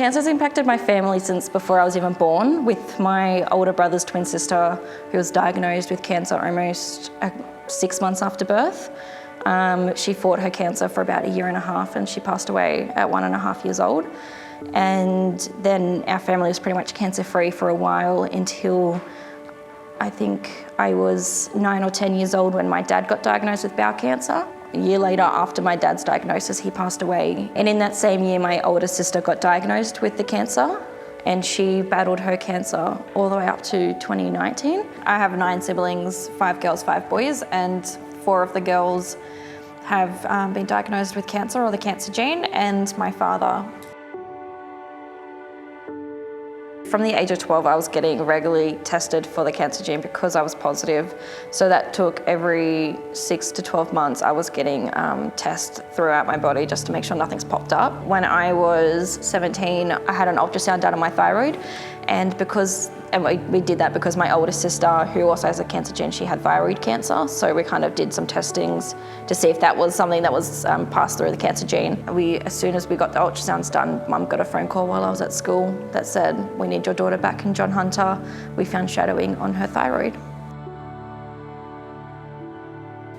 Cancer's impacted my family since before I was even born, with my older brother's twin sister who was diagnosed with cancer almost 6 months after birth. She fought her cancer for about 1.5 years and she passed away at 1.5 years old. And then our family was pretty much cancer-free for a while until I think I was 9 or 10 years old when my dad got diagnosed with bowel cancer. A year later, after my dad's diagnosis, he passed away. And in that same year, my older sister got diagnosed with the cancer, and she battled her cancer all the way up to 2019. I have 9 siblings, 5 girls, 5 boys, and 4 of the girls have been diagnosed with cancer or the cancer gene, and my father. From the age of 12, I was getting regularly tested for the cancer gene because I was positive. So that took every 6 to 12 months, I was getting tests throughout my body just to make sure nothing's popped up. When I was 17, I had an ultrasound done on my thyroid, and we did that because my older sister, who also has a cancer gene, she had thyroid cancer. So we kind of did some testings to see if that was something that was passed through the cancer gene. As soon as we got the ultrasounds done, Mum got a phone call while I was at school that said, "We need your daughter back in John Hunter. We found shadowing on her thyroid."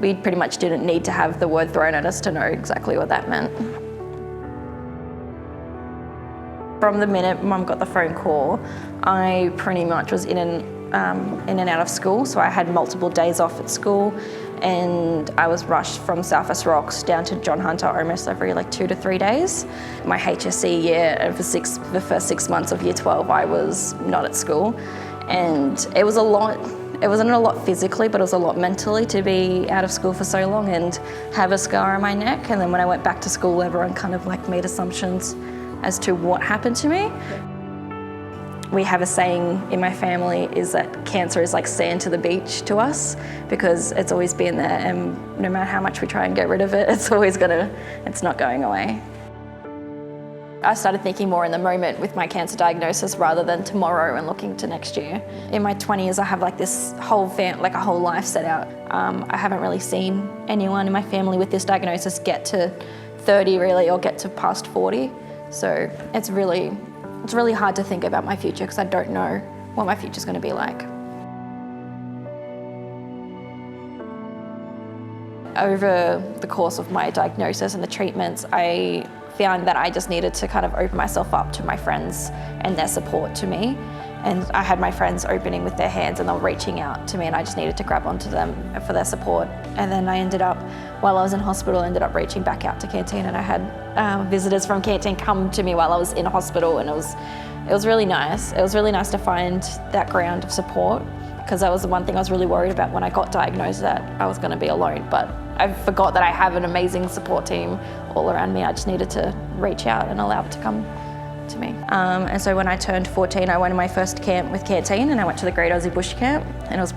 We pretty much didn't need to have the word thrown at us to know exactly what that meant. From the minute Mum got the phone call, I pretty much was in and out of school. So I had multiple days off at school, and I was rushed from Southwest Rocks down to John Hunter almost every 2 to 3 days. My HSC year, for the first 6 months of year 12, I was not at school, and it was a lot. It wasn't a lot physically, but it was a lot mentally to be out of school for so long and have a scar on my neck. And then when I went back to school, everyone kind of made assumptions as to what happened to me. We have a saying in my family is that cancer is like sand to the beach to us, because it's always been there, and no matter how much we try and get rid of it, it's not going away. I started thinking more in the moment with my cancer diagnosis rather than tomorrow and looking to next year. In my 20s, I have this whole a whole life set out. I haven't really seen anyone in my family with this diagnosis get to 30 really, or get to past 40. So it's really hard to think about my future because I don't know what my future's going to be like. Over the course of my diagnosis and the treatments, I found that I just needed to kind of open myself up to my friends and their support to me. And I had my friends opening with their hands and they were reaching out to me, and I just needed to grab onto them for their support. And then I ended up, while I was in hospital, reaching back out to Canteen, and I had visitors from Canteen come to me while I was in hospital, and it was really nice. It was really nice to find that ground of support, because that was the one thing I was really worried about when I got diagnosed, that I was going to be alone. But I forgot that I have an amazing support team all around me. I just needed to reach out and allow it to come to me. And so when I turned 14, I went to my first camp with Canteen, and I went to the Great Aussie Bush Camp, and it was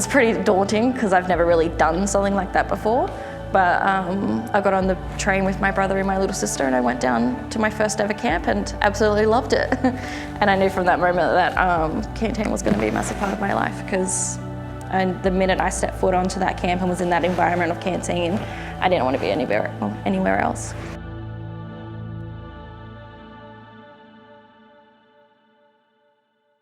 pretty daunting because I've never really done something like that before. But I got on the train with my brother and my little sister, and I went down to my first ever camp and absolutely loved it. And I knew from that moment that Canteen was going to be a massive part of my life, because the minute I stepped foot onto that camp and was in that environment of Canteen, I didn't want to be anywhere else.